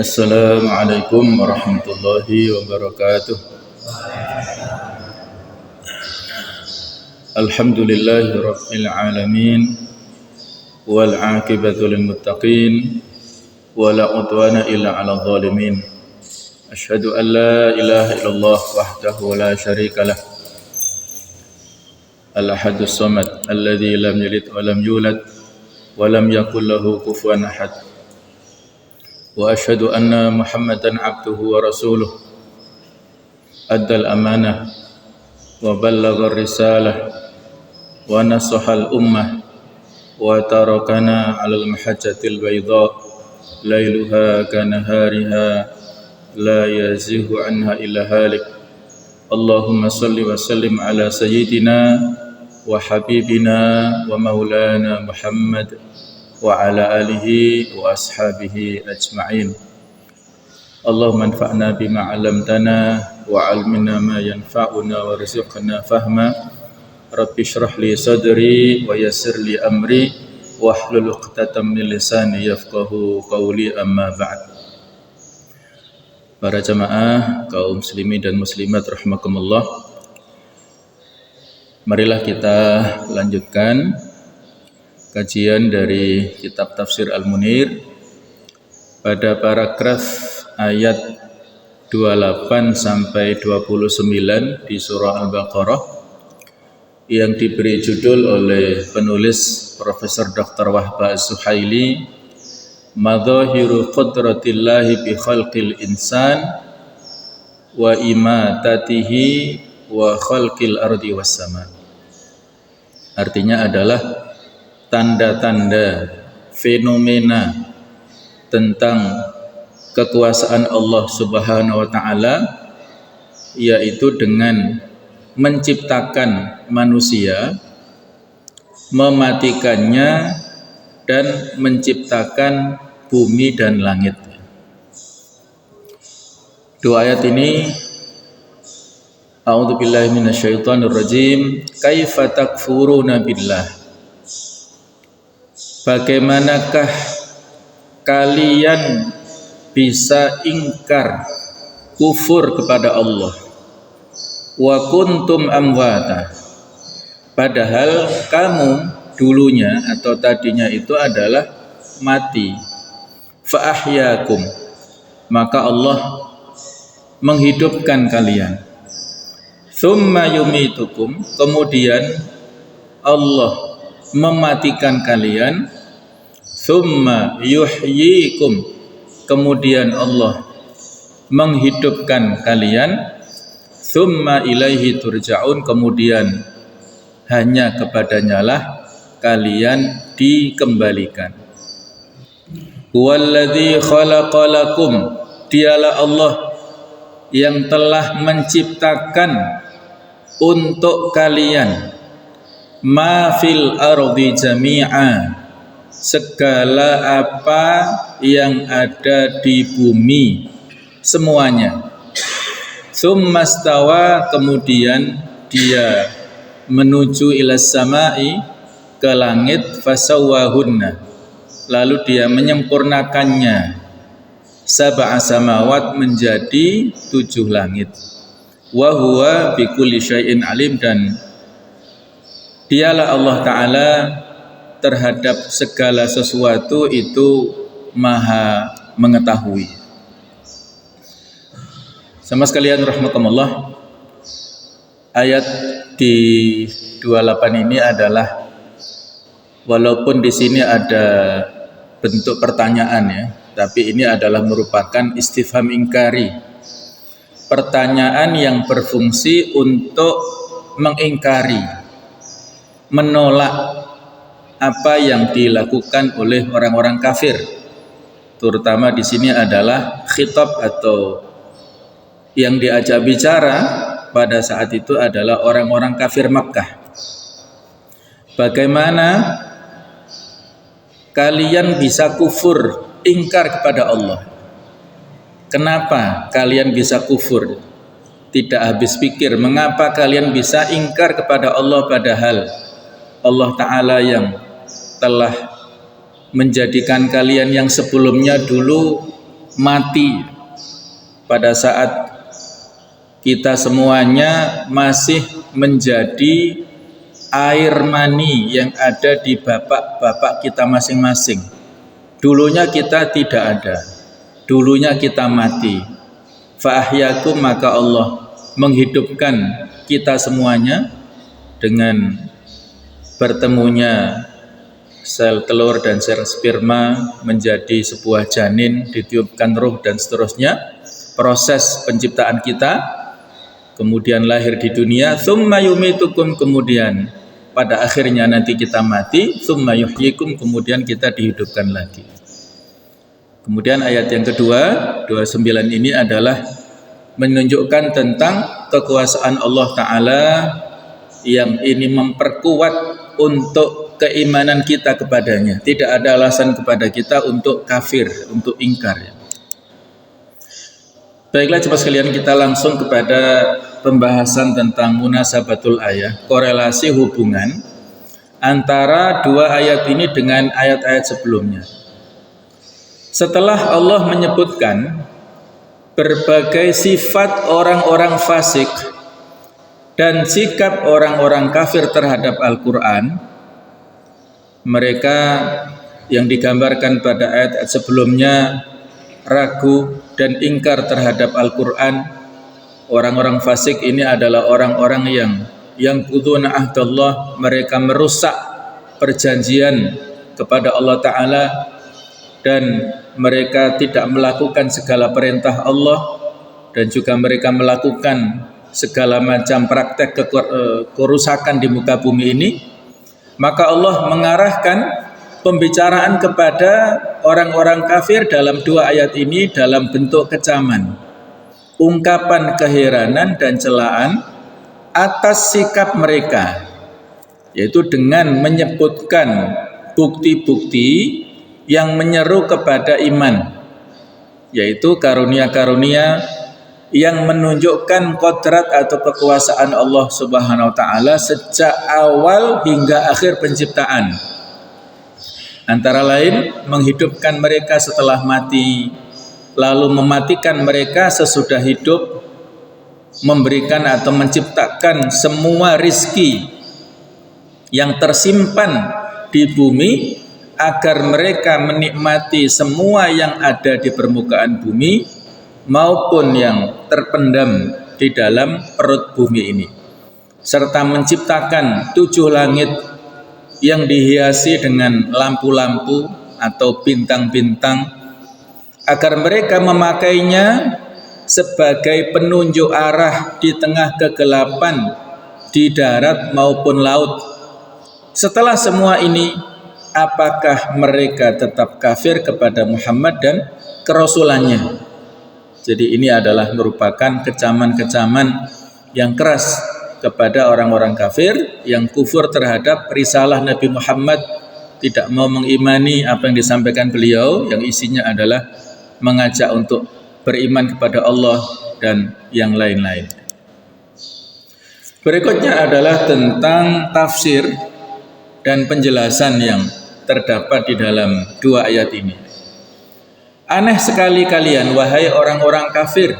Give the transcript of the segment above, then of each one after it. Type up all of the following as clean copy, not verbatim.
Assalamualaikum warahmatullahi wabarakatuh. Alhamdulillahi rabbil alamin wal aqibatu lil muttaqin wala udwana illa 'alal zalimin. Asyhadu an la ilaha illallah wahdahu la syarika lah. Al-ahadus samad alladzi lam yalid wa lam yulad wa lam yakul lahu kufuwan ahad. Wa asyhadu anna Muhammadan abduhu wa rasuluh addal amanah wa ballaghar risalah wa nasahal ummah wa tarakana 'alal mahajjatil bayda lailuha kanahariha la yazighu anha illa halik. Allahumma salli wa sallim ala sayyidina wa habibina wa maulana Muhammad wa ala alihi wa ashabihi ajma'in. Allahumma anfa'na bima 'allamtana wa 'allimna ma yanfa'una warzuqna fahma. Rabbi shrah li sadri wa yassir li amri wahlul 'uqdatam min lisani yafqahu qawli, amma ba'd. Para jamaah kaum muslimin dan muslimat rahimakumullah, marilah kita lanjutkan kajian dari kitab Tafsir Al-Munir pada paragraf ayat 28 sampai 29 di surah Al-Baqarah yang diberi judul oleh penulis Profesor Dr. Wahbah As-Suhaili, Madzahiru qudratillahi bi khalqil insan wa imatatihi wa khalqil ardi was sama. Artinya adalah tanda-tanda, fenomena tentang kekuasaan Allah Subhanahu wa ta'ala, yaitu dengan menciptakan manusia, mematikannya, dan menciptakan bumi dan langit. Dua ayat ini, a'udzubillahi minasyaitonir rajim, kaifa takfuruna billah, bagaimanakah kalian bisa ingkar, kufur kepada Allah, wa kuntum amwata, padahal kamu dulunya atau tadinya itu adalah mati. Fa ahyakum, maka Allah menghidupkan kalian. Tsumma yumitukum, kemudian Allah mematikan kalian. Tsumma yuhyikum, kemudian Allah menghidupkan kalian. Tsumma ilaihi turja'un, kemudian hanya kepadanya lah kalian dikembalikan. Huwallazi khalaqalakum, dialah Allah yang telah menciptakan untuk kalian ma fil ardi jami'a, segala apa yang ada di bumi semuanya. Tsummastawa, kemudian dia menuju ilas samai, ke langit, fasawwahunna, lalu dia menyempurnakannya, sab'a samawat, menjadi 7 langit. Wa huwa bikulli syai'in alim, dan dialah Allah Ta'ala terhadap segala sesuatu itu maha mengetahui. Sama sekalian rahmatullah, ayat di 28 ini adalah, walaupun di sini ada bentuk pertanyaan ya, tapi ini adalah merupakan istifham ingkari, pertanyaan yang berfungsi untuk mengingkari, menolak apa yang dilakukan oleh orang-orang kafir. Terutama di sini adalah khitab atau yang diajak bicara pada saat itu adalah orang-orang kafir Makkah. Bagaimana kalian bisa kufur, ingkar kepada Allah? Kenapa kalian bisa kufur? Tidak habis pikir, mengapa kalian bisa ingkar kepada Allah padahal Allah Ta'ala yang telah menjadikan kalian yang sebelumnya dulu mati, pada saat kita semuanya masih menjadi air mani yang ada di bapak-bapak kita masing-masing. Dulunya kita tidak ada, dulunya kita mati. Fa'ahyakum, maka Allah menghidupkan kita semuanya dengan bertemunya sel telur dan sel sperma menjadi sebuah janin, ditiupkan ruh dan seterusnya. Proses penciptaan kita, kemudian lahir di dunia, tsumma yumitukum, kemudian pada akhirnya nanti kita mati, tsumma yuhyikum, kemudian kita dihidupkan lagi. Kemudian ayat yang kedua, 29 ini adalah menunjukkan tentang kekuasaan Allah Ta'ala yang ini memperkuat untuk keimanan kita kepadanya. Tidak ada alasan kepada kita untuk kafir, untuk ingkar. Baiklah, cepat sekalian kita langsung kepada pembahasan tentang munasabatul ayat, korelasi hubungan antara dua ayat ini dengan ayat-ayat sebelumnya. Setelah Allah menyebutkan berbagai sifat orang-orang fasik dan sikap orang-orang kafir terhadap Al-Quran, mereka yang digambarkan pada ayat sebelumnya ragu dan ingkar terhadap Al-Quran. Orang-orang fasik ini adalah orang-orang yang quduna ahdallah, mereka merusak perjanjian kepada Allah Ta'ala, dan mereka tidak melakukan segala perintah Allah, dan juga mereka melakukan segala macam praktek kerusakan di muka bumi ini. Maka Allah mengarahkan pembicaraan kepada orang-orang kafir dalam dua ayat ini dalam bentuk kecaman, ungkapan keheranan dan celaan atas sikap mereka, yaitu dengan menyebutkan bukti-bukti yang menyeru kepada iman, yaitu karunia-karunia yang menunjukkan kodrat atau kekuasaan Allah Subhanahu wa Ta'ala sejak awal hingga akhir penciptaan. Antara lain menghidupkan mereka setelah mati, lalu mematikan mereka sesudah hidup, memberikan atau menciptakan semua rizki yang tersimpan di bumi agar mereka menikmati semua yang ada di permukaan bumi maupun yang terpendam di dalam perut bumi ini, serta menciptakan 7 langit yang dihiasi dengan lampu-lampu atau bintang-bintang agar mereka memakainya sebagai penunjuk arah di tengah kegelapan di darat maupun laut. Setelah semua ini, apakah mereka tetap kafir kepada Muhammad dan kerasulannya? Jadi ini adalah merupakan kecaman-kecaman yang keras kepada orang-orang kafir yang kufur terhadap risalah Nabi Muhammad, tidak mau mengimani apa yang disampaikan beliau, yang isinya adalah mengajak untuk beriman kepada Allah dan yang lain-lain. Berikutnya adalah tentang tafsir dan penjelasan yang terdapat di dalam dua ayat ini. Aneh sekali kalian, wahai orang-orang kafir.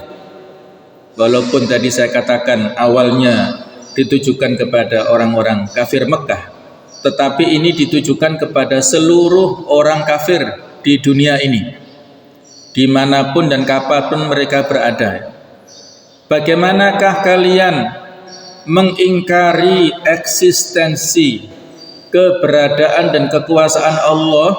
Walaupun tadi saya katakan awalnya ditujukan kepada orang-orang kafir Mekah, tetapi ini ditujukan kepada seluruh orang kafir di dunia ini, dimanapun dan kapanpun mereka berada. Bagaimanakah kalian mengingkari eksistensi, keberadaan dan kekuasaan Allah,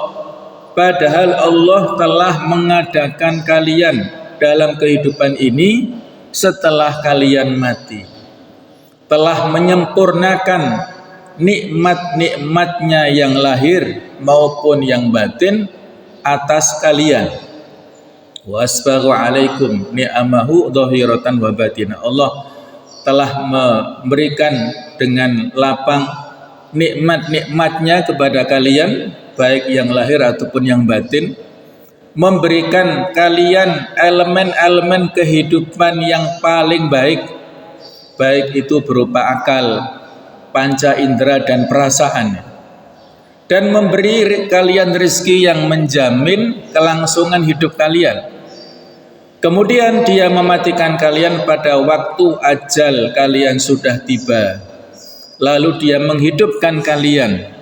padahal Allah telah mengadakan kalian dalam kehidupan ini setelah kalian mati, telah menyempurnakan nikmat-nikmatnya yang lahir maupun yang batin atas kalian. Wasbaghu alaikum ni'amahu dhahiratan wa batina. Allah telah memberikan dengan lapang nikmat-nikmatnya kepada kalian, baik yang lahir ataupun yang batin, memberikan kalian elemen-elemen kehidupan yang paling baik, baik itu berupa akal, panca indera dan perasaan, dan memberi kalian rezeki yang menjamin kelangsungan hidup kalian, Kemudian dia mematikan kalian pada waktu ajal kalian sudah tiba. Lalu dia menghidupkan kalian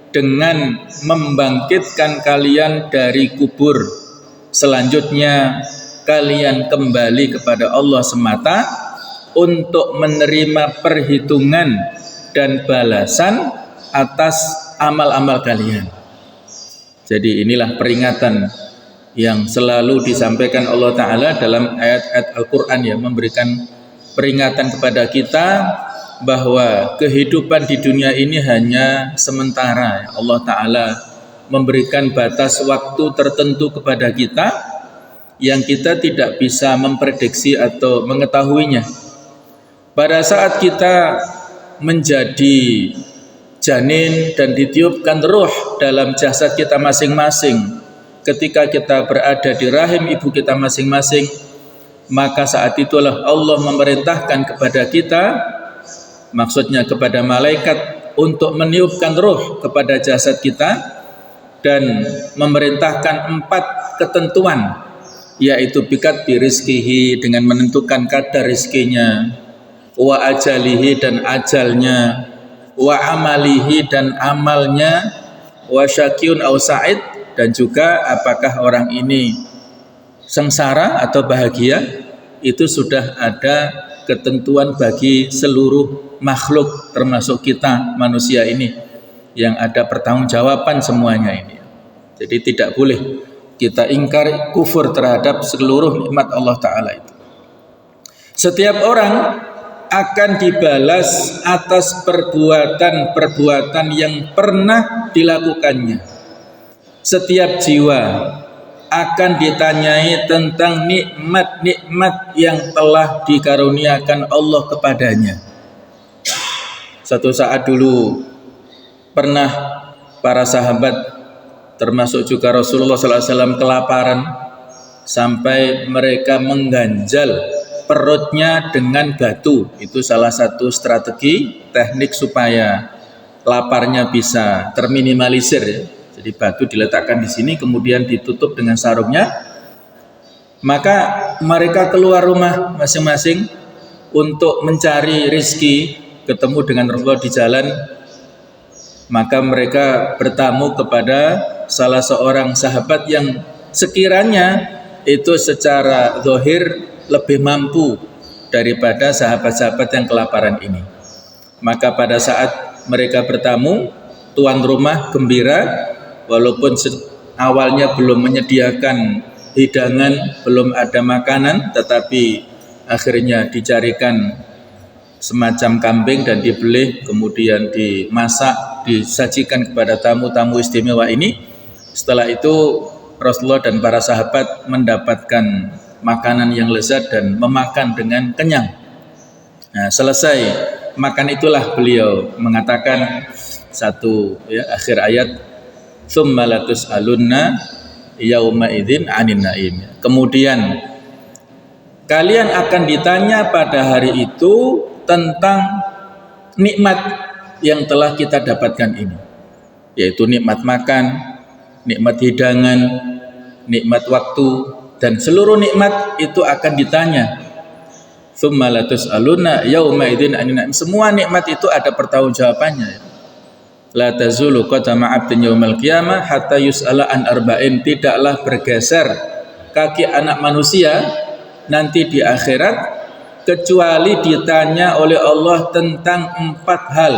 dengan membangkitkan kalian dari kubur. Selanjutnya kalian kembali kepada Allah semata untuk menerima perhitungan dan balasan atas amal-amal kalian. Jadi inilah peringatan yang selalu disampaikan Allah Ta'ala dalam ayat-ayat Al-Quran, yang memberikan peringatan kepada kita bahwa kehidupan di dunia ini hanya sementara. Allah Ta'ala memberikan batas waktu tertentu kepada kita yang kita tidak bisa memprediksi atau mengetahuinya. Pada saat kita menjadi janin dan ditiupkan ruh dalam jasad kita masing-masing, ketika kita berada di rahim ibu kita masing-masing, maka saat itulah Allah memerintahkan kepada kita, maksudnya kepada malaikat, untuk meniupkan ruh kepada jasad kita dan memerintahkan 4 ketentuan, yaitu bikat birizkihi, dengan menentukan kadar rizkinya, wa ajalihi, dan ajalnya, wa amalihi, dan amalnya, wa syakiun au sa'id, dan juga apakah orang ini sengsara atau bahagia. Itu sudah ada ketentuan bagi seluruh makhluk, termasuk kita manusia ini, yang ada pertanggungjawaban semuanya ini. Jadi tidak boleh kita ingkar, kufur terhadap seluruh nikmat Allah Ta'ala itu. Setiap orang akan dibalas atas perbuatan-perbuatan yang pernah dilakukannya. Setiap jiwa akan ditanyai tentang nikmat-nikmat yang telah dikaruniakan Allah kepadanya. Satu saat dulu pernah para sahabat, termasuk juga Rasulullah SAW, kelaparan sampai mereka mengganjal perutnya dengan batu. Itu salah satu strategi teknik supaya laparnya bisa terminimalisir, ya. Jadi batu diletakkan di sini, kemudian ditutup dengan sarungnya. Maka mereka keluar rumah masing-masing untuk mencari rizki, ketemu dengan Rasulullah di jalan. Maka mereka bertamu kepada salah seorang sahabat yang sekiranya itu secara zahir lebih mampu daripada sahabat-sahabat yang kelaparan ini. Maka pada saat mereka bertamu, tuan rumah gembira, walaupun awalnya belum menyediakan hidangan, belum ada makanan, tetapi akhirnya dicarikan semacam kambing dan dibelih, kemudian dimasak, disajikan kepada tamu-tamu istimewa ini. Setelah itu Rasulullah dan para sahabat mendapatkan makanan yang lezat dan memakan dengan kenyang. Nah, selesai makan itulah beliau mengatakan satu, akhir ayat, tsumma latus'alunna yauma idzin 'anin na'im. Kemudian kalian akan ditanya pada hari itu tentang nikmat yang telah kita dapatkan ini, yaitu nikmat makan, nikmat hidangan, nikmat waktu, dan seluruh nikmat itu akan ditanya. Tsumma latus'alunna yauma idzin 'anin na'im. Semua nikmat itu ada pertanggungjawabannya. La tazulu qadama 'abdin yaumal qiyamah hatta yus'ala an arba'in. Tidaklah bergeser kaki anak manusia nanti di akhirat kecuali ditanya oleh Allah tentang 4 hal,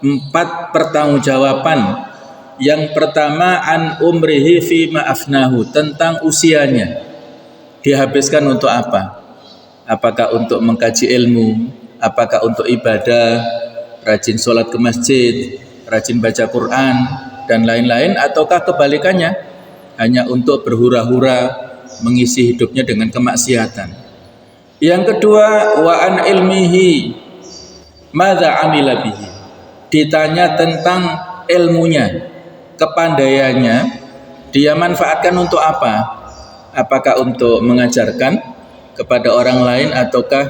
4 pertanggungjawaban. Yang pertama, an umrihi fi ma afnahu, tentang usianya, dihabiskan untuk apa? Apakah untuk mengkaji ilmu, apakah untuk ibadah, rajin sholat ke masjid, rajin baca Quran, dan lain-lain, ataukah kebalikannya, hanya untuk berhura-hura, mengisi hidupnya dengan kemaksiatan. Yang kedua, wa an ilmihi madza amila bihi, ditanya tentang ilmunya, kepandaiannya, dia manfaatkan untuk apa? Apakah untuk mengajarkan kepada orang lain ataukah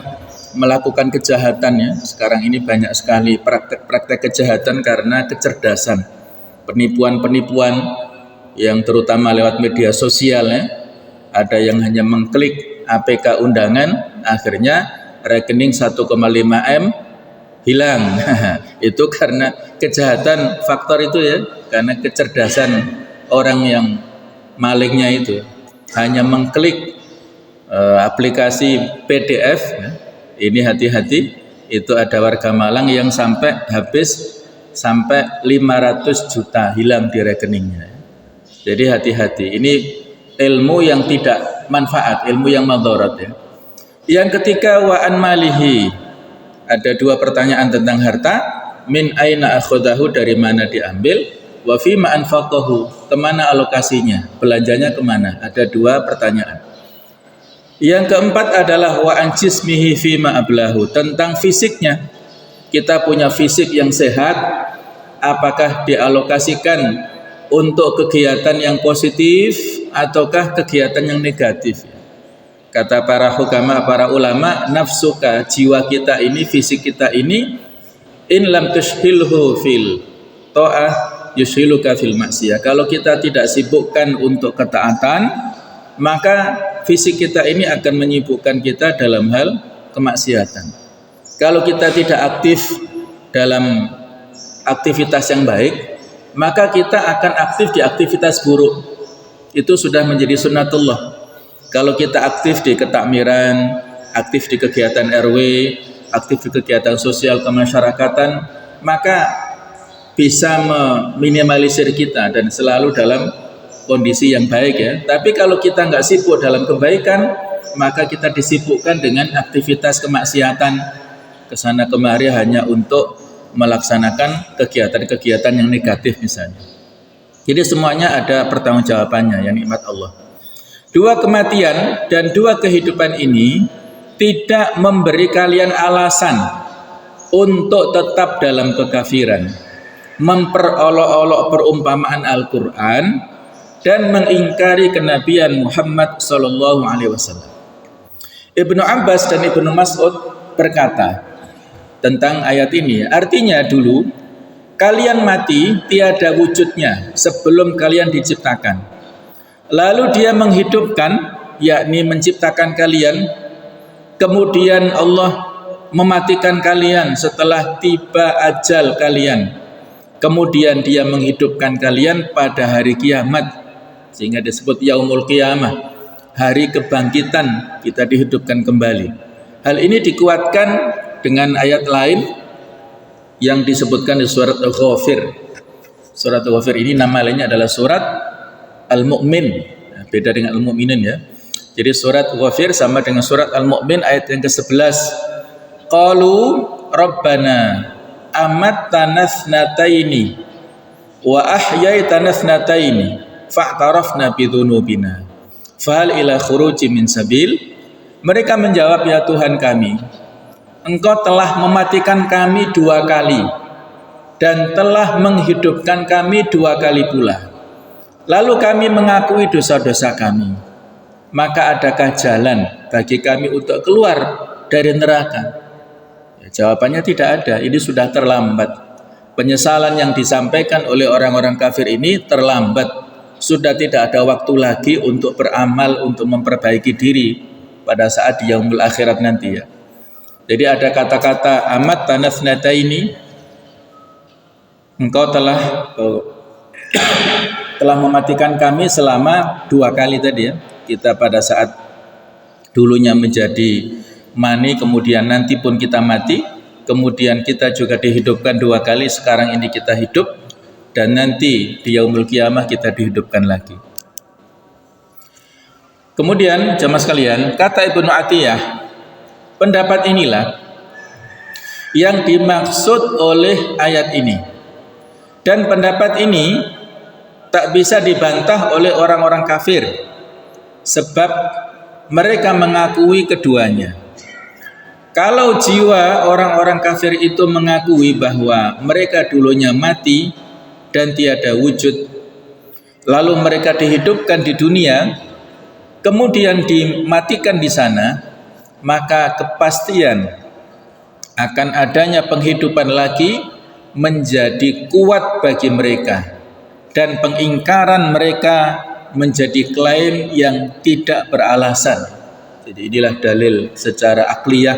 melakukan kejahatan, ya. Sekarang ini banyak sekali praktek-praktek kejahatan karena kecerdasan, penipuan-penipuan yang terutama lewat media sosial, ya. ada yang hanya mengklik APK undangan, akhirnya rekening 1,5 M hilang. Itu karena kejahatan faktor itu ya, karena kecerdasan orang yang malingnya itu hanya mengklik aplikasi PDF ya. Ini hati-hati, itu ada warga Malang yang sampai habis sampai 500 juta hilang di rekeningnya. Jadi hati-hati, ini ilmu yang tidak manfaat, ilmu yang madharat ya. Yang ketiga, wa an malihi. Ada dua pertanyaan tentang harta. Min aina akhadahu, dari mana diambil, wa fi ma anfaqahu, kemana alokasinya, belanjanya kemana. Ada dua pertanyaan. Yang keempat adalah wa an jismihi fi ma ablahu, tentang fisiknya. Kita punya fisik yang sehat, apakah dialokasikan untuk kegiatan yang positif ataukah kegiatan yang negatif. Kata para hukama, para ulama, nafsuka, jiwa kita ini, fisik kita ini, in lam tushhilhu fil ta'ah yushhiluka fil maksiyah. Kalau kita tidak sibukkan untuk ketaatan, maka fisik kita ini akan menyibukkan kita dalam hal kemaksiatan. Kalau kita tidak aktif dalam aktivitas yang baik, maka kita akan aktif di aktivitas buruk. Itu sudah menjadi sunnatullah. Kalau kita aktif di ketakmiran, aktif di kegiatan RW, aktif di kegiatan sosial kemasyarakatan, maka bisa meminimalisir kita dan selalu dalam kondisi yang baik ya. Tapi kalau kita nggak sibuk dalam kebaikan, maka kita disibukkan dengan aktivitas kemaksiatan, kesana kemari hanya untuk melaksanakan kegiatan-kegiatan yang negatif misalnya. Jadi semuanya ada pertanggungjawabannya, yang nikmat Allah. Dua kematian dan dua kehidupan ini tidak memberi kalian alasan untuk tetap dalam kekafiran, memperolok-olok perumpamaan Al-Quran, dan mengingkari kenabian Muhammad sallallahu alaihi wasallam. Ibnu Abbas dan Ibnu Mas'ud berkata tentang ayat ini, artinya dulu kalian mati tiada wujudnya sebelum kalian diciptakan. Lalu dia menghidupkan, yakni menciptakan kalian, kemudian Allah mematikan kalian setelah tiba ajal kalian, kemudian dia menghidupkan kalian pada hari kiamat, sehingga disebut yaumul qiyamah, hari kebangkitan, kita dihidupkan kembali. Hal ini dikuatkan dengan ayat lain yang disebutkan di surat Al-Ghafir. Surat Al-Ghafir ini nama lainnya adalah surat Al-Mu'min, beda dengan Al-Mu'minin ya. Jadi surat Ghafir sama dengan surat Al-Mu'min ayat yang ke-11. Qalu Rabbana amattana thnataini wa ahyaitana thnataini fa'tarafna bidhunubina fahal ila khuruji min sabil. Mereka menjawab, ya Tuhan kami, Engkau telah mematikan kami 2 kali dan telah menghidupkan kami 2 kali pula. Lalu kami mengakui dosa-dosa kami. Maka adakah jalan bagi kami untuk keluar dari neraka? Ya, jawabannya tidak ada. Ini sudah terlambat. Penyesalan yang disampaikan oleh orang-orang kafir ini terlambat. Sudah tidak ada waktu lagi untuk beramal, untuk memperbaiki diri pada saat di yaumul akhirat nanti ya. Jadi ada kata-kata amat tanasnata ini, engkau telah mematikan kami selama 2 kali tadi ya. Kita pada saat dulunya menjadi mani, kemudian nanti pun kita mati, kemudian kita juga dihidupkan 2 kali, sekarang ini kita hidup, dan nanti di yaumul qiyamah kita dihidupkan lagi. Kemudian jamaah sekalian, kata Ibnu Atiyah, pendapat inilah yang dimaksud oleh ayat ini. Dan pendapat ini tak bisa dibantah oleh orang-orang kafir, sebab mereka mengakui keduanya. Kalau jiwa orang-orang kafir itu mengakui bahwa mereka dulunya mati dan tiada wujud, lalu mereka dihidupkan di dunia, kemudian dimatikan di sana, maka kepastian akan adanya penghidupan lagi menjadi kuat bagi mereka, dan pengingkaran mereka menjadi klaim yang tidak beralasan. Jadi inilah dalil secara akliyah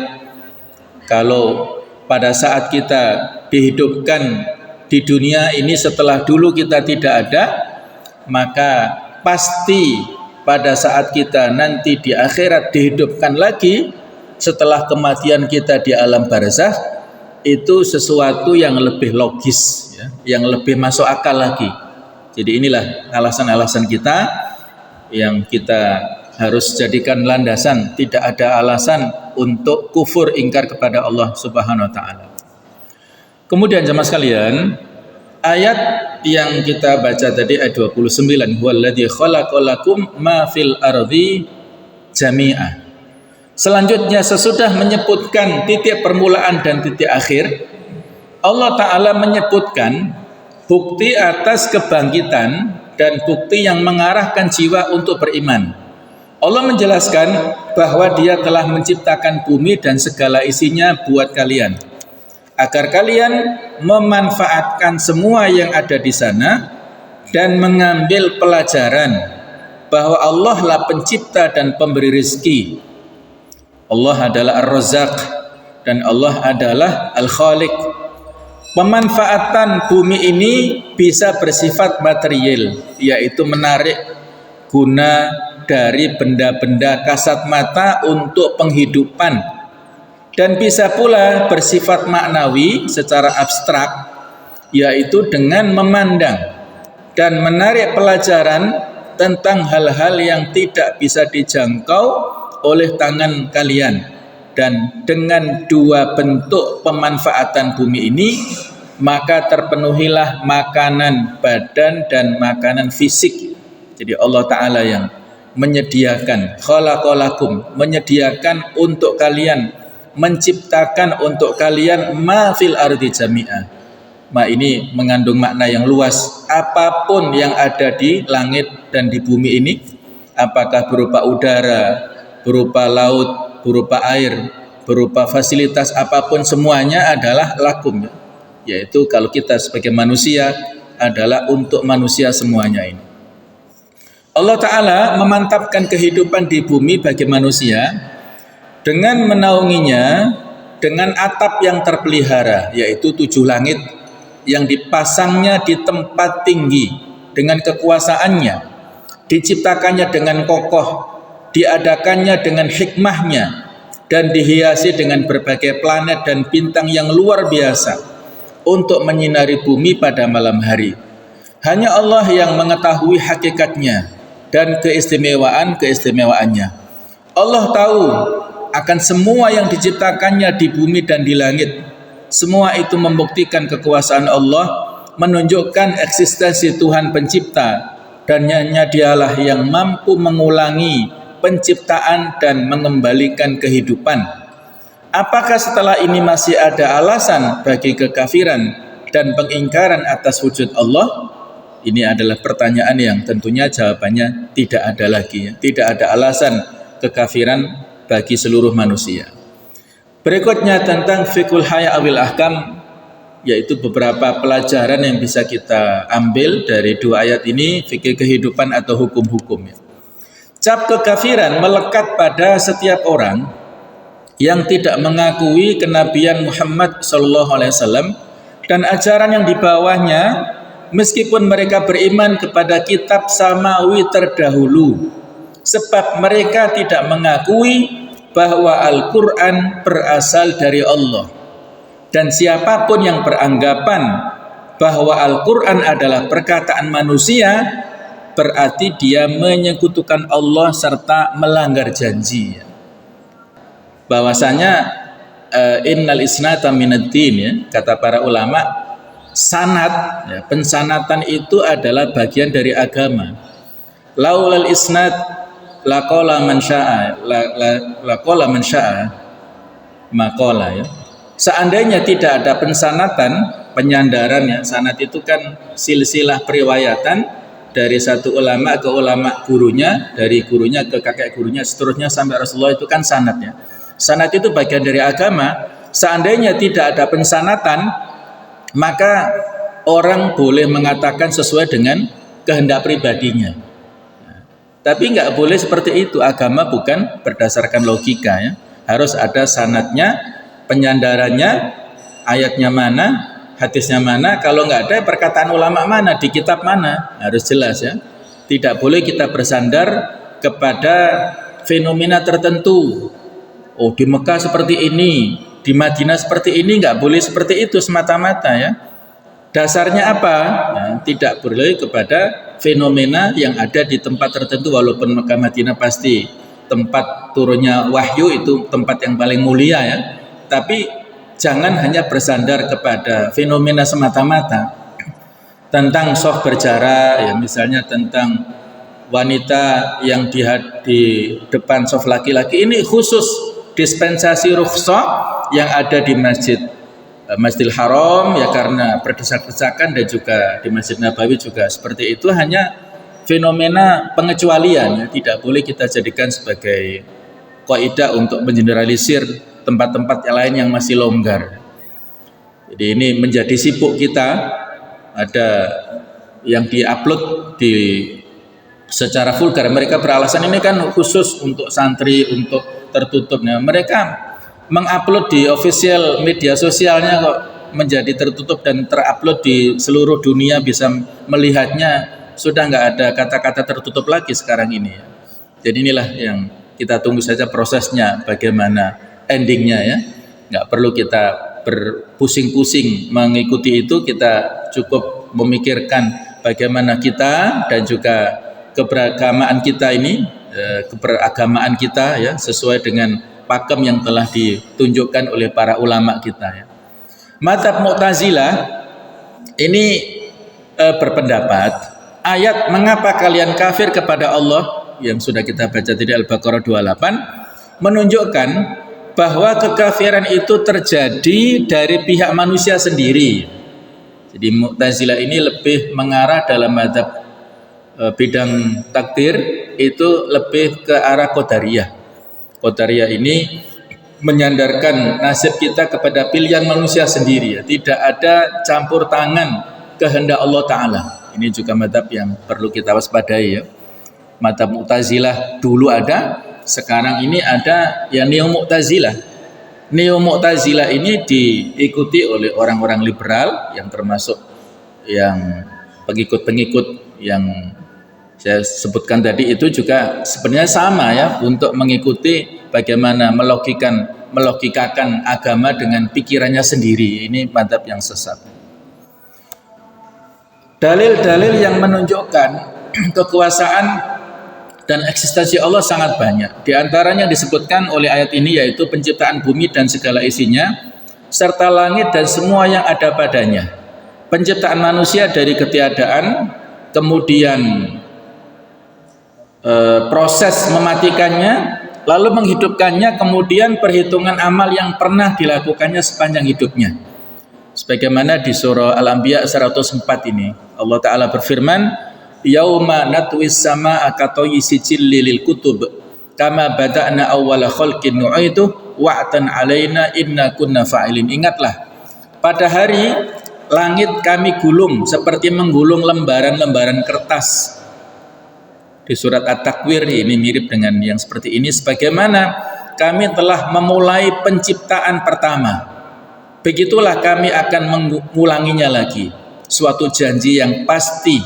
kalau pada saat kita dihidupkan di dunia ini setelah dulu kita tidak ada, maka pasti pada saat kita nanti di akhirat dihidupkan lagi setelah kematian kita di alam barzakh, itu sesuatu yang lebih logis ya, yang lebih masuk akal lagi. Jadi inilah alasan-alasan kita yang kita harus jadikan landasan. Tidak ada alasan untuk kufur ingkar kepada Allah Subhanahu wa taala. Kemudian jemaah sekalian, ayat yang kita baca tadi ayat 29, huwallazi khalaqalakum ma fil ardi jami'a. Selanjutnya sesudah menyebutkan titik permulaan dan titik akhir, Allah taala menyebutkan bukti atas kebangkitan dan bukti yang mengarahkan jiwa untuk beriman. Allah menjelaskan bahwa Dia telah menciptakan bumi dan segala isinya buat kalian, agar kalian memanfaatkan semua yang ada di sana dan mengambil pelajaran bahwa Allah lah pencipta dan pemberi rezeki. Allah adalah Ar-Razzaq dan Allah adalah Al-Khaliq. Pemanfaatan bumi ini bisa bersifat material, yaitu menarik guna dari benda-benda kasat mata untuk penghidupan, dan bisa pula bersifat maknawi secara abstrak, yaitu dengan memandang dan menarik pelajaran tentang hal-hal yang tidak bisa dijangkau oleh tangan kalian. Dan dengan dua bentuk pemanfaatan bumi ini, maka terpenuhilah makanan badan dan makanan fisik. Jadi Allah Ta'ala yang menyediakan, khalaqalakum, menyediakan untuk kalian, menciptakan untuk kalian ma fil ardi jami'a. Ma ini mengandung makna yang luas. Apapun yang ada di langit dan di bumi ini, apakah berupa udara, berupa laut, berupa air, berupa fasilitas apapun, semuanya adalah lakum, yaitu kalau kita sebagai manusia adalah untuk manusia semuanya ini. Allah Ta'ala memantapkan kehidupan di bumi bagi manusia dengan menaunginya dengan atap yang terpelihara, yaitu 7 langit yang dipasangnya di tempat tinggi dengan kekuasaannya, diciptakannya dengan kokoh, diadakannya dengan hikmahnya, dan dihiasi dengan berbagai planet dan bintang yang luar biasa untuk menyinari bumi pada malam hari. Hanya Allah yang mengetahui hakikatnya dan keistimewaan-keistimewaannya. Allah tahu akan semua yang diciptakannya di bumi dan di langit. Semua itu membuktikan kekuasaan Allah, menunjukkan eksistensi Tuhan pencipta, dan hanya Dialah yang mampu mengulangi penciptaan dan mengembalikan kehidupan. Apakah setelah ini masih ada alasan bagi kekafiran dan pengingkaran atas wujud Allah? Ini adalah pertanyaan yang tentunya jawabannya tidak ada lagi. Tidak ada alasan kekafiran bagi seluruh manusia. Berikutnya tentang fiqhul haya awil ahkam, yaitu beberapa pelajaran yang bisa kita ambil dari 2 ayat ini, fikih kehidupan atau hukum-hukumnya. Cap kekafiran melekat pada setiap orang yang tidak mengakui kenabian Muhammad SAW dan ajaran yang dibawahnya, meskipun mereka beriman kepada kitab samawi terdahulu, sebab mereka tidak mengakui bahwa Al-Quran berasal dari Allah. Dan siapapun yang beranggapan bahwa Al-Quran adalah perkataan manusia, berarti dia menyekutukan Allah serta melanggar janji. Bahwasanya innal isnata minad-din, ya, kata para ulama, sanad, ya, pensanatan itu adalah bagian dari agama. Laulal isnad laqala man syaa, laqala man syaa maqala, ya. Seandainya tidak ada pensanatan, penyandaran, ya, sanad itu kan silsilah periwayatan dari satu ulama ke ulama gurunya, dari gurunya ke kakek gurunya, seterusnya sampai Rasulullah, itu kan sanadnya. Sanad itu bagian dari agama. Seandainya tidak ada pensanatan, maka orang boleh mengatakan sesuai dengan kehendak pribadinya. Tapi nggak boleh seperti itu. Agama bukan berdasarkan logika ya. Harus ada sanadnya, penyandarannya, ayatnya mana, hadisnya mana. Kalau nggak ada perkataan ulama mana, di kitab mana, harus jelas ya. Tidak boleh kita bersandar kepada fenomena tertentu. Oh, di Mekah seperti ini, di Madinah seperti ini, nggak boleh seperti itu semata-mata ya. Dasarnya apa? Nah, tidak boleh kepada fenomena yang ada di tempat tertentu, walaupun Mekah Madinah pasti tempat turunnya wahyu, itu tempat yang paling mulia ya. Tapi jangan hanya bersandar kepada fenomena semata-mata. Tentang soh berjarak ya, misalnya tentang wanita yang di depan sof laki-laki, ini khusus dispensasi rukhsah yang ada di Masjidil Haram ya, karena berdesak-desakan, dan juga di Masjid Nabawi juga seperti itu. Hanya fenomena pengecualian ya, tidak boleh kita jadikan sebagai kaidah untuk mengeneralisir tempat-tempat yang lain yang masih longgar. Jadi ini menjadi sibuk kita. Ada yang diupload secara vulgar, mereka beralasan ini kan khusus untuk santri, untuk tertutup. Nah, mereka mengupload di official media sosialnya kok menjadi tertutup dan terupload di seluruh dunia bisa melihatnya. Sudah nggak ada kata-kata tertutup lagi sekarang ini. Jadi inilah yang kita tunggu saja prosesnya, bagaimana endingnya ya. Nggak perlu kita berpusing-pusing mengikuti itu, kita cukup memikirkan bagaimana kita dan juga keberagamaan kita ini, keberagamaan kita ya, sesuai dengan pakem yang telah ditunjukkan oleh para ulama kita ya. Mazhab Mu'tazilah ini berpendapat ayat mengapa kalian kafir kepada Allah yang sudah kita baca tadi Al-Baqarah 28 menunjukkan bahwa kekafiran itu terjadi dari pihak manusia sendiri. Jadi Mu'tazilah ini lebih mengarah dalam mazhab bidang takdir itu lebih ke arah Qadariyah. Qadariyah ini menyandarkan nasib kita kepada pilihan manusia sendiri ya. Tidak ada campur tangan kehendak Allah Ta'ala. Ini juga mazhab yang perlu kita waspadai ya. Mazhab Mu'tazilah dulu ada, sekarang ini ada yang Neo Mu'tazilah. Neo Mu'tazilah ini diikuti oleh orang-orang liberal yang termasuk yang pengikut-pengikut yang saya sebutkan tadi, itu juga sebenarnya sama ya, untuk mengikuti bagaimana melogikakan agama dengan pikirannya sendiri. Ini mazhab yang sesat. Dalil-dalil yang menunjukkan kekuasaan dan eksistensi Allah sangat banyak. Di antaranya disebutkan oleh ayat ini, yaitu penciptaan bumi dan segala isinya, serta langit dan semua yang ada padanya. Penciptaan manusia dari ketiadaan, kemudian proses mematikannya, lalu menghidupkannya, kemudian perhitungan amal yang pernah dilakukannya sepanjang hidupnya. Sebagaimana di surah Al-Anbiya 104 ini, Allah Ta'ala berfirman, Yauma natwis samaa katoyi sijilli lil kutub kama bada'na awwala khalqin nu'idu wa'tan alaina inna kunna fa'ilin. Ingatlah, pada hari langit kami gulung seperti menggulung lembaran-lembaran kertas. Di surat At-Takwir ini mirip dengan yang seperti ini, sebagaimana kami telah memulai penciptaan pertama, begitulah kami akan mengulanginya lagi. Suatu janji yang pasti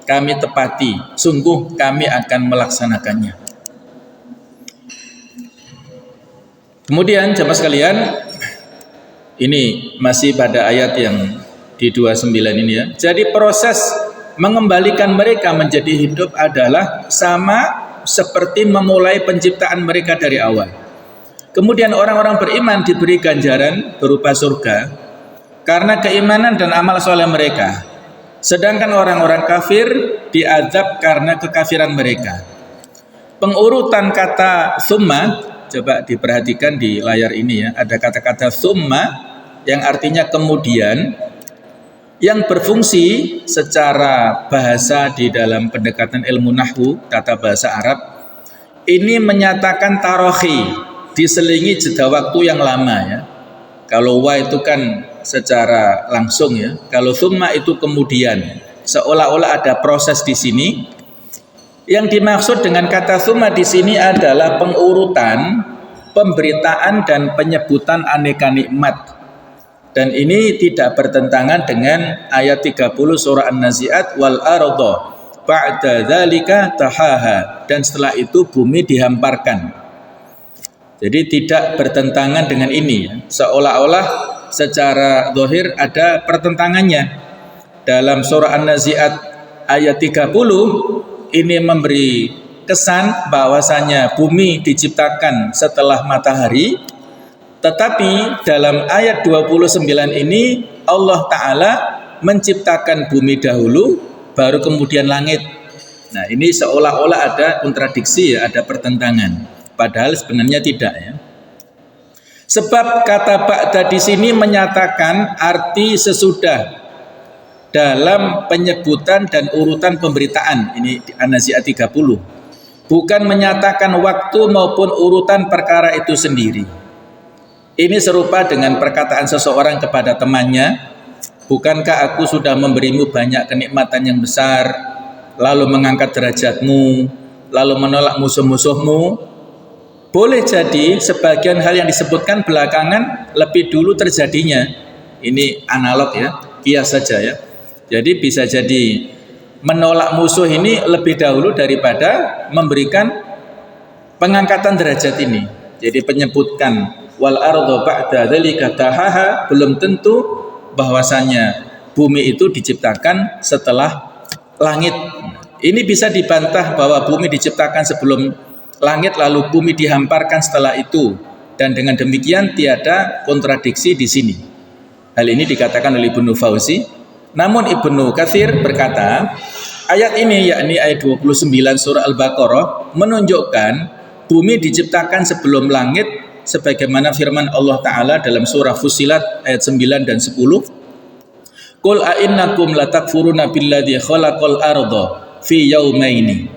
kami tepati, sungguh kami akan melaksanakannya. Kemudian jemaah sekalian, ini masih pada ayat yang di 29 ini ya. Jadi proses mengembalikan mereka menjadi hidup adalah sama seperti memulai penciptaan mereka dari awal. Kemudian orang-orang beriman diberi ganjaran berupa surga karena keimanan dan amal soleh mereka. Sedangkan orang-orang kafir diazab karena kekafiran mereka. Pengurutan kata summa, coba diperhatikan di layar ini ya, ada kata-kata summa yang artinya kemudian, yang berfungsi secara bahasa di dalam pendekatan ilmu nahwu, tata bahasa Arab, ini menyatakan tarohi, diselingi jeda waktu yang lama ya. Kalau wa itu kan secara langsung ya. Kalau thumma itu kemudian, seolah-olah ada proses di sini. Yang dimaksud dengan kata tsumma di sini adalah pengurutan, pemberitaan dan penyebutan aneka nikmat. Dan ini tidak bertentangan dengan ayat 30 surah An-Nazi'at wal arda ba'da dzalika tahaha, dan setelah itu bumi dihamparkan. Jadi tidak bertentangan dengan ini, seolah-olah secara zahir ada pertentangannya. Dalam surah An-Nazi'at ayat 30 ini memberi kesan bahwasanya bumi diciptakan setelah matahari, tetapi dalam ayat 29 ini Allah Ta'ala menciptakan bumi dahulu baru kemudian langit. Nah, ini seolah-olah ada kontradiksi, ya, ada pertentangan, padahal sebenarnya tidak, ya. Sebab kata ba'da di sini menyatakan arti sesudah dalam penyebutan dan urutan pemberitaan. Ini di An-Nazi'at 30. Bukan menyatakan waktu maupun urutan perkara itu sendiri. Ini serupa dengan perkataan seseorang kepada temannya, bukankah aku sudah memberimu banyak kenikmatan yang besar, lalu mengangkat derajatmu, lalu menolak musuh-musuhmu? Boleh jadi sebagian hal yang disebutkan belakangan lebih dulu terjadinya. Ini analog, ya, kias saja, ya. Jadi bisa jadi menolak musuh ini lebih dahulu daripada memberikan pengangkatan derajat ini. Jadi penyebutkan wal arda ba'da dzalika tahaha belum tentu bahwasanya bumi itu diciptakan setelah langit. Ini bisa dibantah bahwa bumi diciptakan sebelum langit lalu bumi dihamparkan setelah itu, dan dengan demikian tiada kontradiksi di sini. Hal ini dikatakan oleh Ibnu Fauzi. Namun Ibnu Katsir berkata, ayat ini yakni ayat 29 surah Al-Baqarah menunjukkan bumi diciptakan sebelum langit, sebagaimana firman Allah Ta'ala dalam surah Fussilat ayat 9 dan 10. Qul a'innakum latakfuruna billadzi khalaqal arda fi yaumaini.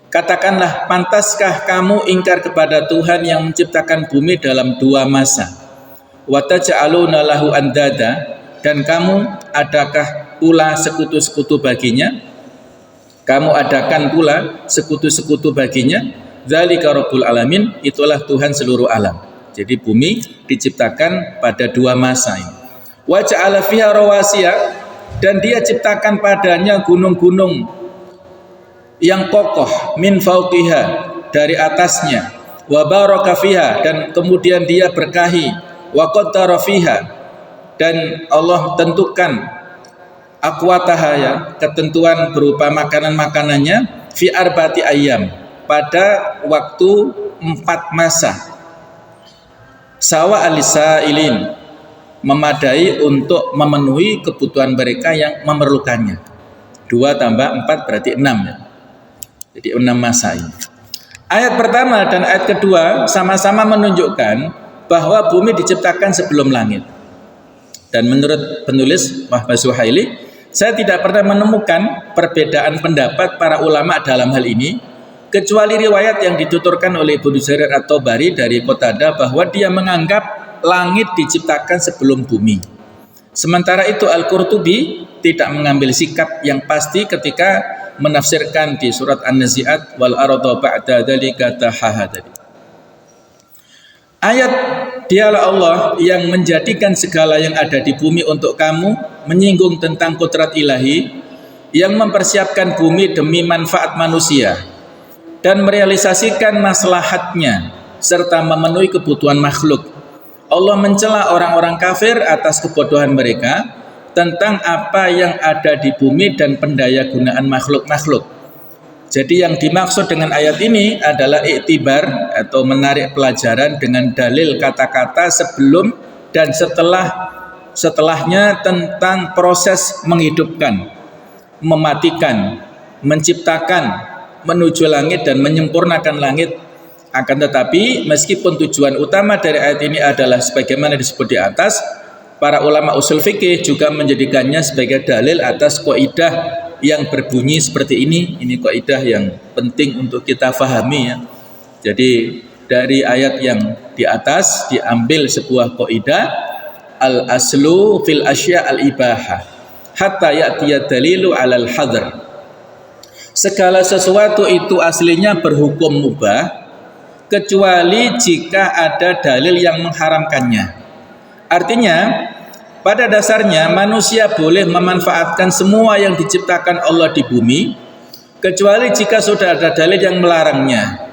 Katakanlah, pantaskah kamu ingkar kepada Tuhan yang menciptakan bumi dalam 2 masa? Wa taj'aluna lahu andada, dan kamu adakah pula sekutu-sekutu baginya? Kamu adakan pula sekutu-sekutu baginya? Dzalika Rabbul Alamin, itulah Tuhan seluruh alam. Jadi bumi diciptakan pada 2 masa ini. Wa ja'ala fiha rawasiya, dan dia ciptakan padanya gunung-gunung yang kokoh, min fauqiha, dari atasnya, wa baraka fiha, dan kemudian dia berkahi, wa qaddara fiha, dan Allah tentukan aqwataha, ya, ketentuan berupa makanan-makanannya, fi arba'ati ayyam, pada waktu 4 masa, sawa alisailin, memadai untuk memenuhi kebutuhan mereka yang memerlukannya. 2 tambah 4 berarti 6, ya. Jadi 6 masa ini. Ayat pertama dan ayat kedua sama-sama menunjukkan bahwa bumi diciptakan sebelum langit. Dan menurut penulis Wahbah Suhaili, saya tidak pernah menemukan perbedaan pendapat para ulama dalam hal ini, kecuali riwayat yang dituturkan oleh Ibnu Jarir At-Tabari dari Qatadah bahwa dia menganggap langit diciptakan sebelum bumi. Sementara itu Al-Qurtubi tidak mengambil sikap yang pasti ketika menafsirkan di surat An-Nazi'at wal arda ba'da dzalika tahaha. Ayat dialah Allah yang menjadikan segala yang ada di bumi untuk kamu menyinggung tentang kodrat ilahi yang mempersiapkan bumi demi manfaat manusia dan merealisasikan maslahatnya serta memenuhi kebutuhan makhluk. Allah mencela orang-orang kafir atas kebodohan mereka tentang apa yang ada di bumi dan pendaya gunaan makhluk-makhluk. Jadi yang dimaksud dengan ayat ini adalah iktibar atau menarik pelajaran dengan dalil kata-kata sebelum dan setelahnya tentang proses menghidupkan, mematikan, menciptakan, menuju langit dan menyempurnakan langit. Akan tetapi meskipun tujuan utama dari ayat ini adalah sebagaimana disebut di atas, para ulama usul fikih juga menjadikannya sebagai dalil atas kaidah yang berbunyi seperti ini. Ini kaidah yang penting untuk kita fahami, ya. Jadi dari ayat yang di atas diambil sebuah kaidah, al aslu fil asya al ibahah hatta ya'tiya dalilu alal hadr. segala sesuatu itu aslinya berhukum mubah kecuali jika ada dalil yang mengharamkannya. Artinya pada dasarnya manusia boleh memanfaatkan semua yang diciptakan Allah di bumi kecuali jika sudah ada dalil yang melarangnya.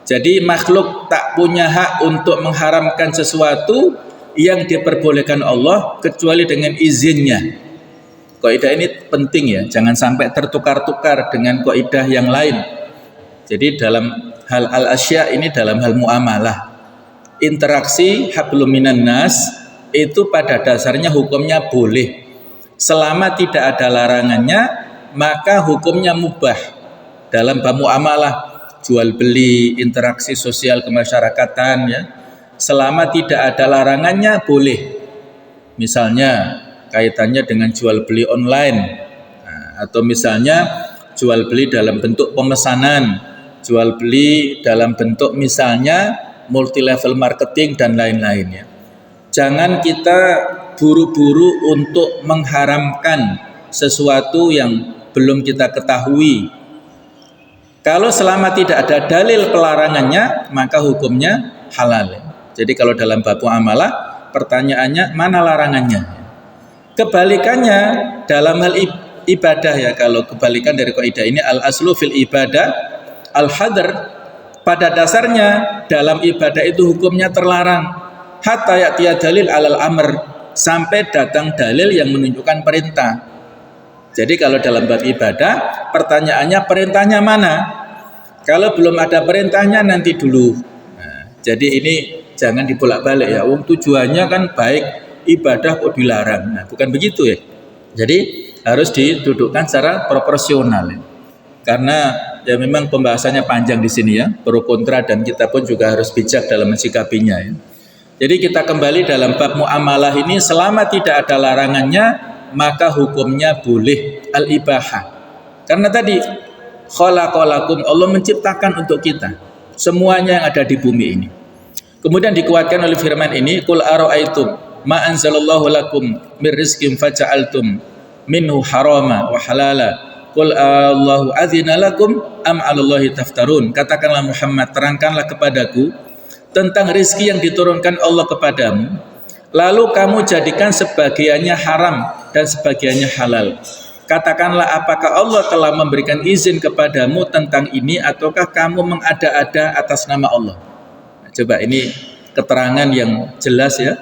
Jadi makhluk tak punya hak untuk mengharamkan sesuatu yang diperbolehkan Allah kecuali dengan izinnya. Kaidah ini penting ya, jangan sampai tertukar-tukar dengan kaidah yang lain. Jadi dalam hal al-asya ini dalam hal muamalah, interaksi hablum minan nas itu pada dasarnya hukumnya boleh. Selama tidak ada larangannya maka hukumnya mubah. Dalam bab muamalah, jual beli, interaksi sosial kemasyarakatan ya, selama tidak ada larangannya boleh. Misalnya kaitannya dengan jual beli online, atau misalnya jual beli dalam bentuk pemesanan, jual beli dalam bentuk misalnya multi level marketing dan lain-lain ya. Jangan kita buru-buru untuk mengharamkan sesuatu yang belum kita ketahui. Kalau selama tidak ada dalil pelarangannya maka hukumnya halal. Jadi kalau dalam bab muamalah pertanyaannya mana larangannya? Kebalikannya dalam hal ibadah ya, kalau kebalikan dari kaidah ini al aslu fil ibadah al hadr, pada dasarnya dalam ibadah itu hukumnya terlarang hatta ya'tiya dalil alal amr, sampai datang dalil yang menunjukkan perintah. Jadi kalau dalam bab ibadah pertanyaannya perintahnya mana? Kalau belum ada perintahnya nanti dulu. Jadi ini jangan dibolak-balik ya. Tujuannya kan baik, ibadah kok dilarang. Bukan begitu ya. Jadi harus didudukkan secara proporsional ya. Karena ya memang pembahasannya panjang di sini ya, pro kontra, dan kita pun juga harus bijak dalam mensikapinya ya. Jadi kita kembali dalam bab muamalah ini, selama tidak ada larangannya maka hukumnya boleh al-ibahah. Karena tadi khalaqalakum, Allah menciptakan untuk kita semuanya yang ada di bumi ini. Kemudian dikuatkan oleh firman ini, qul ara'aitum ma anzalallahu lakum mir rizqin faja'altum minhu harama wa halala qul Allahu adzina lakum am 'alallahi taftarun. Katakanlah Muhammad, terangkanlah kepadaku tentang rizki yang diturunkan Allah kepadamu, lalu kamu jadikan sebagiannya haram dan sebagiannya halal. Katakanlah, apakah Allah telah memberikan izin kepadamu tentang ini ataukah kamu mengada-ada atas nama Allah? Nah, coba ini keterangan yang jelas ya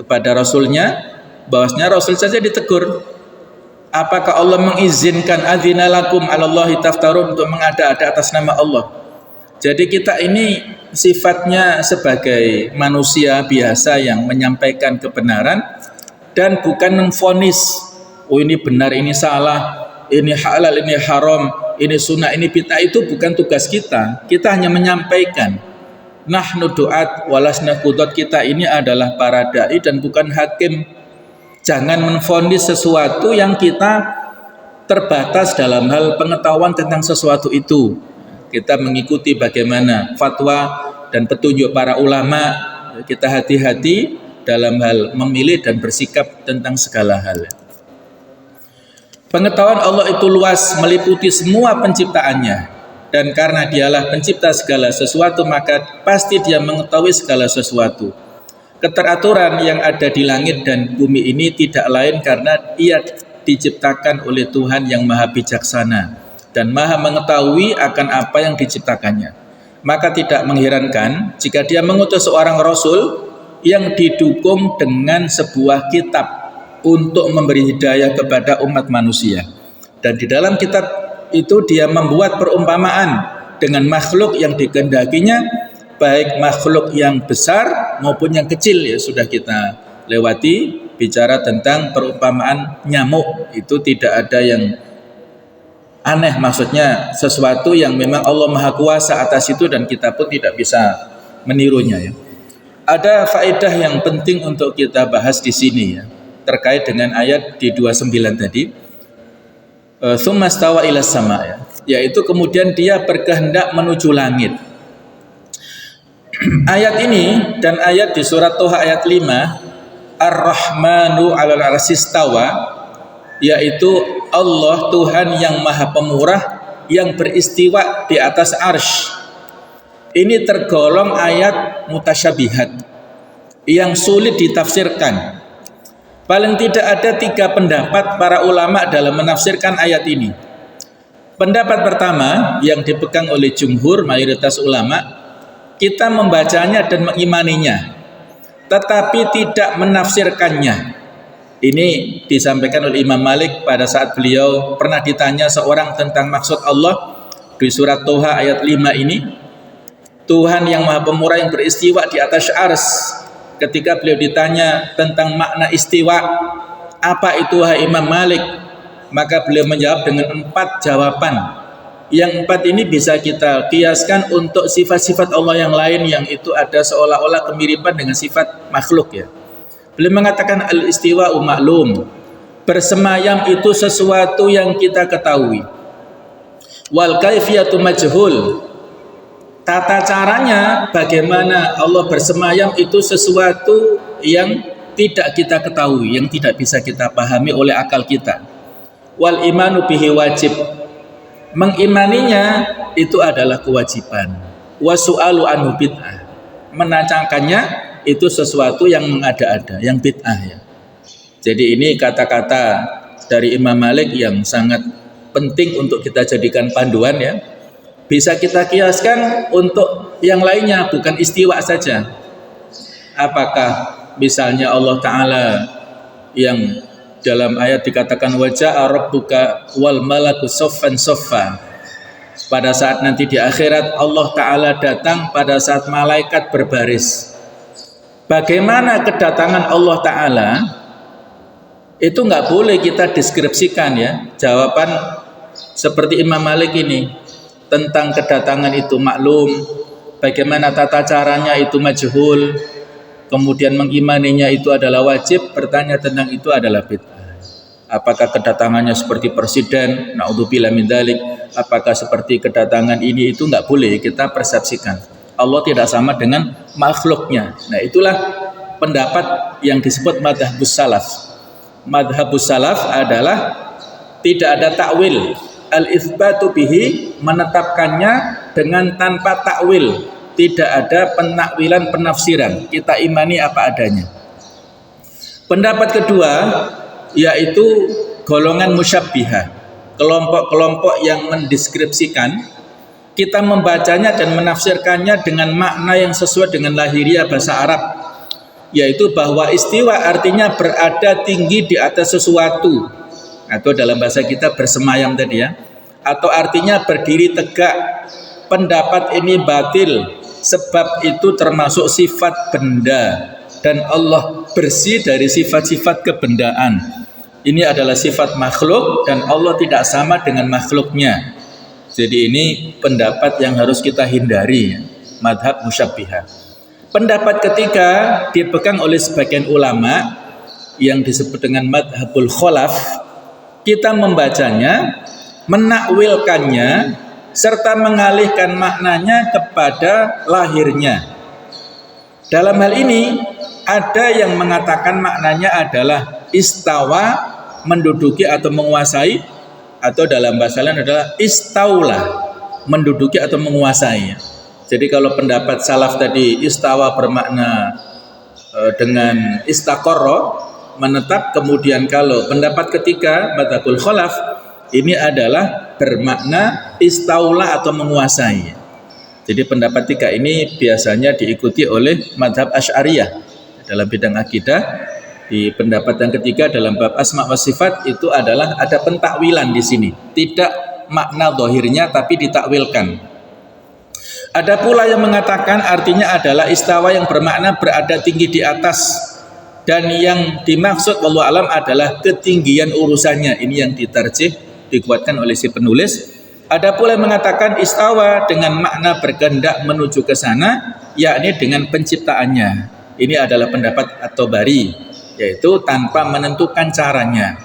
kepada Rasulnya, bahwasanya Rasul saja ditegur. Apakah Allah mengizinkan adzina lakum 'alallahi taftarun, untuk mengada-ada atas nama Allah? Jadi kita ini sifatnya sebagai manusia biasa yang menyampaikan kebenaran dan bukan memvonis, oh ini benar, ini salah, ini halal, ini haram, ini sunnah, ini bid'ah. Itu bukan tugas kita. Kita hanya menyampaikan. Nahnu du'at walasna qudat, kita ini adalah para dai dan bukan hakim. Jangan menvonis sesuatu yang kita terbatas dalam hal pengetahuan tentang sesuatu itu. Kita mengikuti bagaimana fatwa dan petunjuk para ulama. Kita hati-hati dalam hal memilih dan bersikap tentang segala hal. Pengetahuan Allah itu luas, meliputi semua penciptaannya, dan karena dialah pencipta segala sesuatu maka pasti dia mengetahui segala sesuatu. Keteraturan yang ada di langit dan bumi ini tidak lain karena ia diciptakan oleh Tuhan yang maha bijaksana dan maha mengetahui akan apa yang diciptakannya. Maka tidak mengherankan jika dia mengutus seorang rasul yang didukung dengan sebuah kitab untuk memberi hidayah kepada umat manusia. Dan di dalam kitab itu dia membuat perumpamaan dengan makhluk yang dikehendakinya, baik makhluk yang besar maupun yang kecil. Ya sudah kita lewati bicara tentang perumpamaan nyamuk, itu tidak ada yang aneh, maksudnya sesuatu yang memang Allah Maha Kuasa atas itu dan kita pun tidak bisa menirunya ya. Ada faedah yang penting untuk kita bahas di sini ya, terkait dengan ayat di 29 tadi. Tsumma stawa ila sama ya, yaitu kemudian dia berkehendak menuju langit. Ayat ini dan ayat di surat Toha ayat 5, Ar-Rahmanu 'alal 'arsy istawa, yaitu Allah Tuhan yang Maha Pemurah yang beristiwa di atas arsy. Ini tergolong ayat mutasyabihat yang sulit ditafsirkan. Paling tidak ada 3 pendapat para ulama dalam menafsirkan ayat ini. Pendapat pertama yang dipegang oleh jumhur mayoritas ulama, kita membacanya dan mengimaninya, tetapi tidak menafsirkannya. Ini disampaikan oleh Imam Malik pada saat beliau pernah ditanya seorang tentang maksud Allah di surat Toha ayat 5 ini. Tuhan yang Maha Pemurah yang beristiwa di atas arsy. Ketika beliau ditanya tentang makna istiwa, apa itu wahai Imam Malik? Maka beliau menjawab dengan 4 jawaban. Yang 4 ini bisa kita kiaskan untuk sifat-sifat Allah yang lain yang itu ada seolah-olah kemiripan dengan sifat makhluk ya. Beliau mengatakan al-istiwa'u maklum, bersemayam itu sesuatu yang kita ketahui. Wal kaifiyatu majhul, tata caranya bagaimana Allah bersemayam itu sesuatu yang tidak kita ketahui, yang tidak bisa kita pahami oleh akal kita. Wal imanu bihi wajib, mengimaninya itu adalah kewajiban. Wa su'alu anhu bid'ah, menanyakannya itu sesuatu yang mengada-ada, yang bid'ah ya. Jadi ini kata-kata dari Imam Malik yang sangat penting untuk kita jadikan panduan ya. Bisa kita kiaskan untuk yang lainnya, bukan istiwa saja. Apakah misalnya Allah Ta'ala yang dalam ayat dikatakan waja'a rabbuka wal malaku soffan soffa, pada saat nanti di akhirat Allah Ta'ala datang pada saat malaikat berbaris. Bagaimana kedatangan Allah Ta'ala itu nggak boleh kita deskripsikan ya. Jawaban seperti Imam Malik ini tentang kedatangan itu maklum, bagaimana tata caranya itu majhul, kemudian mengimaninya itu adalah wajib, bertanya tentang itu adalah bid'ah. Apakah kedatangannya seperti presiden, na'udzubillah min dzalik, apakah seperti kedatangan ini, itu nggak boleh kita persepsikan. Allah tidak sama dengan makhluknya. Nah itulah pendapat yang disebut madhabus salaf. Madhabus salaf adalah tidak ada takwil, al-itsbatu bihi, menetapkannya dengan tanpa takwil, tidak ada penakwilan penafsiran, kita imani apa adanya. Pendapat kedua yaitu golongan musyabbihah, kelompok-kelompok yang mendeskripsikan, kita membacanya dan menafsirkannya dengan makna yang sesuai dengan lahiriah bahasa Arab, yaitu bahwa istiwa artinya berada tinggi di atas sesuatu, atau dalam bahasa kita bersemayam tadi ya, atau artinya berdiri tegak. Pendapat ini batil, sebab itu termasuk sifat benda dan Allah bersih dari sifat-sifat kebendaan. Ini adalah sifat makhluk dan Allah tidak sama dengan makhluknya. Jadi ini pendapat yang harus kita hindari, madhab musyabbihah. Pendapat ketiga dipegang oleh sebagian ulama yang disebut dengan madhabul kholaf. Kita membacanya, menakwilkannya, serta mengalihkan maknanya kepada lahirnya. Dalam hal ini ada yang mengatakan maknanya adalah istawa, menduduki atau menguasai, atau dalam bahasa lain adalah istaula, menduduki atau menguasai. Jadi kalau pendapat salaf tadi istawa bermakna dengan istaqarra, menetap, kemudian kalau pendapat ketiga madhabul kholaf ini adalah bermakna istaula atau menguasai. Jadi pendapat tiga ini biasanya diikuti oleh madhab Asy'ariyah dalam bidang akidah. Di pendapat yang ketiga dalam bab asma wa sifat itu adalah ada pentakwilan di sini, tidak makna zahirnya tapi ditakwilkan. Ada pula yang mengatakan artinya adalah istawa yang bermakna berada tinggi di atas, dan yang dimaksud wallahu alam adalah ketinggian urusannya. Ini yang ditarjih, dikuatkan oleh si penulis. Ada pula yang mengatakan istawa dengan makna berkehendak menuju ke sana, yakni dengan penciptaannya. Ini adalah pendapat At-Tabari, yaitu tanpa menentukan caranya.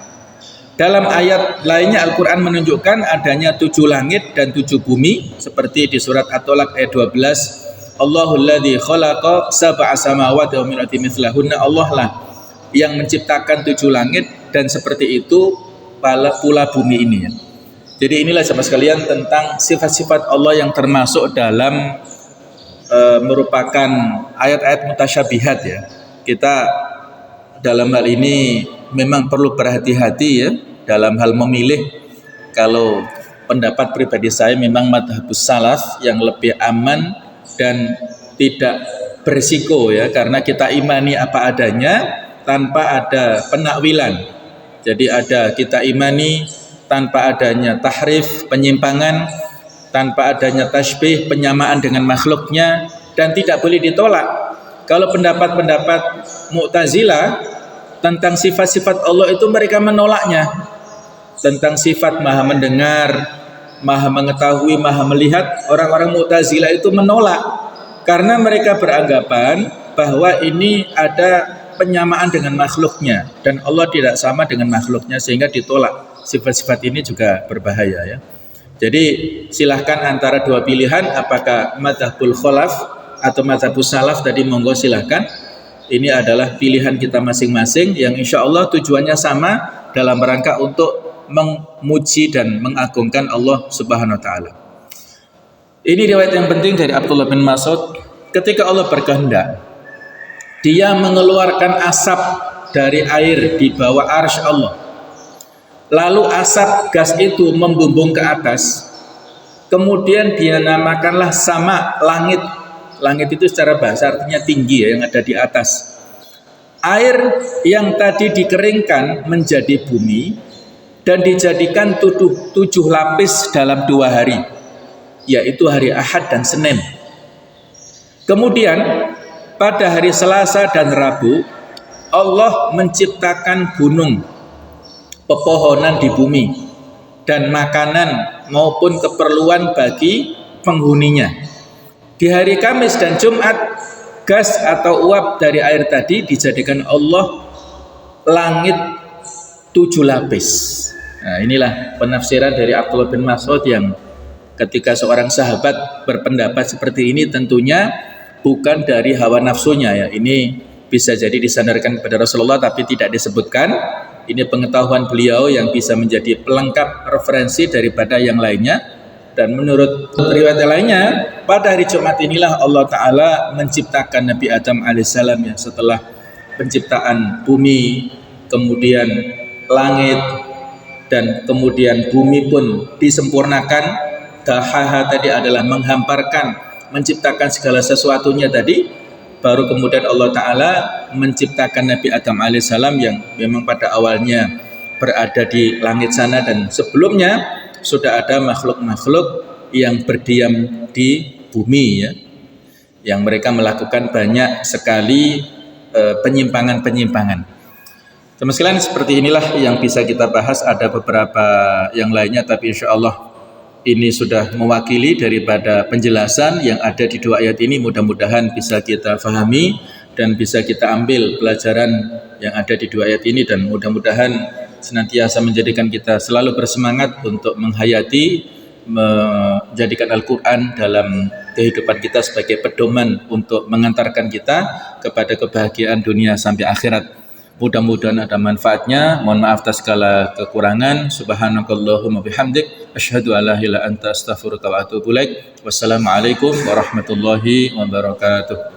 Dalam ayat lainnya Al-Quran menunjukkan adanya 7 langit dan 7 bumi, seperti di surat At-Tolak ayat 12. Allahul ladzi khalaqa sab'a samawati wa min ardi mithlahunna. Allah lah yang menciptakan 7 langit dan seperti itu pula bumi ini. Jadi inilah sama sekalian tentang sifat-sifat Allah yang termasuk dalam merupakan ayat-ayat mutasyabihat ya. Kita dalam hal ini memang perlu berhati-hati ya dalam hal memilih. Kalau pendapat pribadi saya memang madhabus salaf yang lebih aman dan tidak berisiko ya, karena kita imani apa adanya tanpa ada penakwilan. Jadi kita imani tanpa adanya tahrif, penyimpangan, tanpa adanya tasbih, penyamaan dengan makhluknya, dan tidak boleh ditolak. Kalau pendapat-pendapat Mu'tazilah tentang sifat-sifat Allah itu mereka menolaknya. Tentang sifat maha mendengar, maha mengetahui, maha melihat, orang-orang Mu'tazilah itu menolak. Karena mereka beranggapan bahwa ini ada penyamaan dengan makhluknya. Dan Allah tidak sama dengan makhluknya sehingga ditolak. Sifat-sifat ini juga berbahaya ya. Jadi silahkan antara dua pilihan, apakah madhabul kholaf atau madhabus salaf tadi, monggo silahkan. Ini adalah pilihan kita masing-masing yang insya Allah tujuannya sama dalam rangka untuk memuji dan mengagungkan Allah Subhanahu wa Ta'ala. Ini riwayat yang penting dari Abdullah bin Mas'ud. Ketika Allah berkehendak, Dia mengeluarkan asap dari air di bawah arsy Allah. Lalu asap gas itu membumbung ke atas. Kemudian Dia namakanlah sama langit. Langit itu secara bahasa artinya tinggi ya, yang ada di atas. Air yang tadi dikeringkan menjadi bumi dan dijadikan 7 lapis dalam 2 hari, yaitu hari Ahad dan Senin. Kemudian pada hari Selasa dan Rabu Allah menciptakan gunung, pepohonan di bumi, dan makanan maupun keperluan bagi penghuninya. Di hari Kamis dan Jumat, gas atau uap dari air tadi dijadikan Allah langit 7 lapis. Nah, inilah penafsiran dari Abdullah bin Mas'ud yang ketika seorang sahabat berpendapat seperti ini tentunya bukan dari hawa nafsunya ya. Ini bisa jadi disandarkan kepada Rasulullah tapi tidak disebutkan. Ini pengetahuan beliau yang bisa menjadi pelengkap referensi daripada yang lainnya. Dan menurut riwayat lainnya, pada hari Jumat inilah Allah Ta'ala menciptakan Nabi Adam alaihissalam ya, setelah penciptaan bumi, kemudian langit, dan kemudian bumi pun disempurnakan. Dahaha tadi adalah menghamparkan, menciptakan segala sesuatunya tadi. Baru kemudian Allah Ta'ala menciptakan Nabi Adam alaihissalam yang memang pada awalnya berada di langit sana, dan sebelumnya sudah ada makhluk-makhluk yang berdiam di bumi ya, yang mereka melakukan banyak sekali penyimpangan-penyimpangan. Sama sekalian seperti inilah yang bisa kita bahas. Ada beberapa yang lainnya tapi insya Allah ini sudah mewakili daripada penjelasan yang ada di 2 ayat ini. Mudah-mudahan bisa kita fahami dan bisa kita ambil pelajaran yang ada di 2 ayat ini, dan mudah-mudahan senantiasa menjadikan kita selalu bersemangat untuk menghayati, menjadikan Al-Quran dalam kehidupan kita sebagai pedoman untuk mengantarkan kita kepada kebahagiaan dunia sampai akhirat. Mudah-mudahan ada manfaatnya. Mohon maaf atas segala kekurangan. Subhanakallahumma bihamdik, asyhadu an la ilaha illa anta, astaghfiruka wa atubu ilaik. Wassalamualaikum warahmatullahi wabarakatuh.